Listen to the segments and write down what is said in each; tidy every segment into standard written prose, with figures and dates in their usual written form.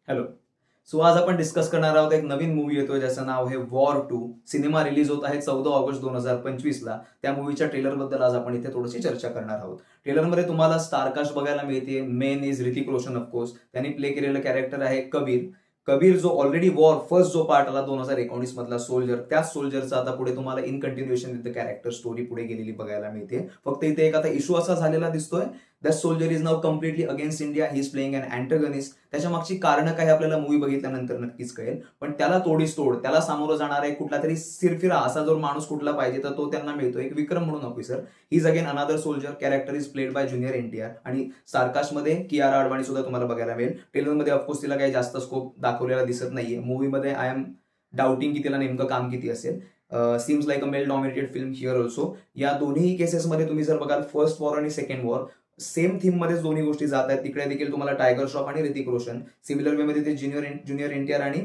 Hello. So आज आपण discuss करणार आहोत एक नवीन मूवी येतोय ज्याचं नाव आहे वॉर 2. सिनेमा रिलीज होत आहे 14 ऑगस्ट 2025ला. त्या मूवीच्या ट्रेलरबद्दल आज आपण इथे थोडीशी चर्चा करणार आहोत. ट्रेलरमध्ये तुम्हाला स्टारकास्ट बघायला मिळते. Main is Hrithik Roshan of course. त्यांनी प्ले केलेलं कॅरेक्टर आहे कबीर. कबीर जो ऑलरेडी वॉर फर्स्ट जो पार्ट आला 2019 मधला सोल्जर, त्याच सोल्जरचा आता पुढे तुम्हाला in continuation with the character story पुढे गेलेली बघायला मिळते. फक्त इथे एक आता इश्यू असा झालेला दिसतोय, that soldier is now completely against India. He is playing an antagonist. त्याच्या मागची कारणं काय आपल्याला मूवी बघितल्यानंतर नक्कीच कळेल. पण त्याला तोडीस तोड, त्याला सामोरं जाणारा एक कुठला तरी सिरफिरा असा जो माणूस कुठला पाहिजे तर तो त्यांना मिळतो. एक विक्रम म्हणून officer. He is again another soldier. Character is played by junior NTR. आणि स्टारकास्टमध्ये कियारा अडवाणी सुद्धा तुम्हाला बघायला मिळेल. ट्रेलरमध्ये ऑफकोर्स तिला काही जास्त स्कोप दाखवलेला दिसत नाहीये. मूवीमध्ये आय एम डाऊटिंग की तिला नेमकं काम किती असेल. Seems like a male dominated film here also. या दोन्ही केसेसमध्ये तुम्ही जर बघाल फर्स्ट वॉर आणि सेकंड वॉर सेम थीम मध्येच दोन्ही गोष्टी जात आहेत. तिकडे देखील तुम्हाला टायगर श्रॉफ आणि ऋतिक रोशन. सिमिलर वे मध्ये ते ज्युनियर एनटीआर आणि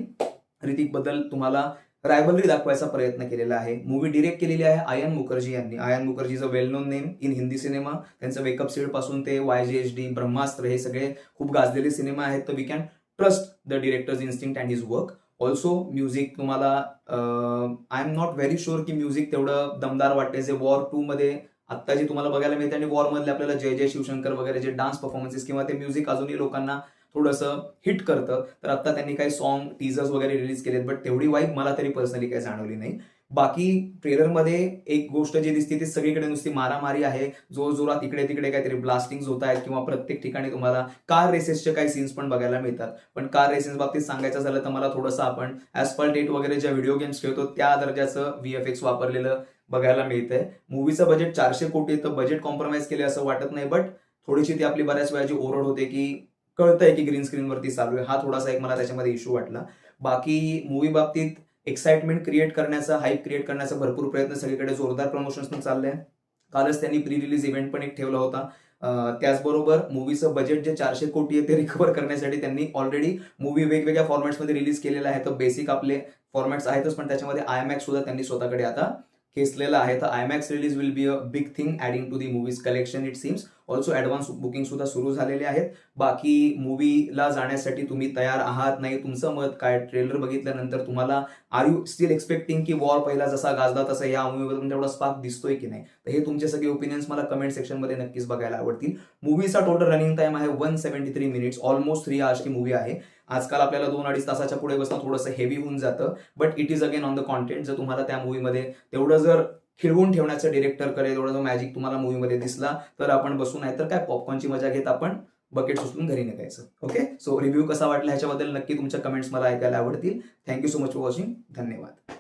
ऋतिक बद्दल तुम्हाला रायव्हलरी दाखवायचा प्रयत्न केलेला आहे. मूवी डिरेक्ट केलेली आहे आयन मुखर्जी यांनी. Ion Mukherjee is a well non name in Hindi cinema. त्यांचं वेकअप सीड पासून ते YGHD, ब्रह्मास्त्र हे सगळे खूप गाजलेले सिनेमा आहेत. तर we can trust the director's instinct and his work. Also music तुम्हाला I am not very sure की म्युझिक तेवढं दमदार वाटते जे वॉर 2 मध्ये आत्ता जे तुम्हाला बघायला मिळते. आणि वॉर मधले आपल्याला जय जय शिवशंकर वगैरे जे डान्स परफॉर्मन्सेस किंवा ते म्युझिक अजूनही लोकांना थोडंसं हिट करतं. तर आता त्यांनी काही सॉन्ग टीजर्स वगैरे रिलीज केलेत, बट तेवढी वाईब मला तरी पर्सनली काही जाणवली नाही. बाकी ट्रेलरमध्ये एक गोष्ट जी दिसते ती सगळीकडे नुसती मारामारी आहे. जोर जोरात इकडे तिकडे काहीतरी ब्लास्टिंग होत आहेत किंवा प्रत्येक ठिकाणी तुम्हाला कार रेसेसचे काही सीन्स पण बघायला मिळतात. पण कार रेसेस बाबतीत सांगायचं झालं तर मला थोडंसं आपण ऍस्फाल्ट 8 वगैरे ज्या व्हिडिओ गेम्स खेळतो त्या दर्जाचं VFX वापरलेलं बघायला मिळतंय. मूवीचं बजेट 400 कोटी, तर बजेट कॉम्प्रोमाइज केले असं वाटत नाही. बट थोडीशी ती आपली बऱ्याच वेळाची ओरड होते की कळतंय की ग्रीन स्क्रीनवरती चालू आहे. हा थोडासा एक मला त्याच्यामध्ये इश्यू वाटला. बाकी मूवी बाबतीत एक्साइटमेंट क्रिएट करण्याचा, हाईप क्रिएट करण्याचा भरपूर प्रयत्न सगळीकडे जोरदार प्रमोशन्सने चाललंय. कालच त्यांनी प्री रिलीज इव्हेंट पण एक ठेवला होता. त्याचबरोबर मूवीचं बजेट जे 400 कोटी आहे ते रिकव्हर करण्यासाठी त्यांनी ऑलरेडी मूवी वेगवेगळ्या फॉर्मॅट्समध्ये रिलीज केलेला आहे. तर बेसिक आपले फॉर्मॅट्स आहेतच, पण त्याच्यामध्ये IMAX सुद्धा त्यांनी स्वतःकडे आता खेचलेला आहे. तर IMAX release will be a big thing adding to the movie's collection it seems. Also advance booking सुद्धा सुरू झालेले आहेत. बाकी मूवीला जाण्यासाठी तुम्ही तयार आहात नाही, तुमचं मत काय? ट्रेलर बघितल्यानंतर तुम्हाला आर यू स्टील एक्सपेक्टिंग की वॉर पहिला जसा गाजला तसा या मूवीमध्ये तेवढा स्पार्क दिसतोय की नाही? तर हे तुमचे सगळे ओपिनियन्स मला कमेंट सेक्शनमध्ये नक्कीच बघायला आवडतील. मूवीचा टोटल रनिंग टाइम आहे 173 मिनिट्स. ऑलमोस्ट 3 आवर्सची मूवी आहे. आजकाल आपल्याला 2-2.5 तासाच्या पुढे बसणं थोडंसं हेवी होऊन जातं. But it is again on the content. जर तुम्हाला त्या मूवीमध्ये तेवढं जर खिळवून ठेवण्याचं डिरेक्टर करेल, एवढा जो मॅजिक तुम्हाला मूवीमध्ये दिसला तर आपण बसू, नाही तर काय पॉपकॉर्नची मजा घेत आपण बकेट उचलून घरी निघायचं. ओके. सो रिव्ह्यू कसा वाटला ह्याच्याबद्दल नक्की तुमच्या कमेंट्स मला ऐकायला आवडतील. Thank you so much for watching. धन्यवाद.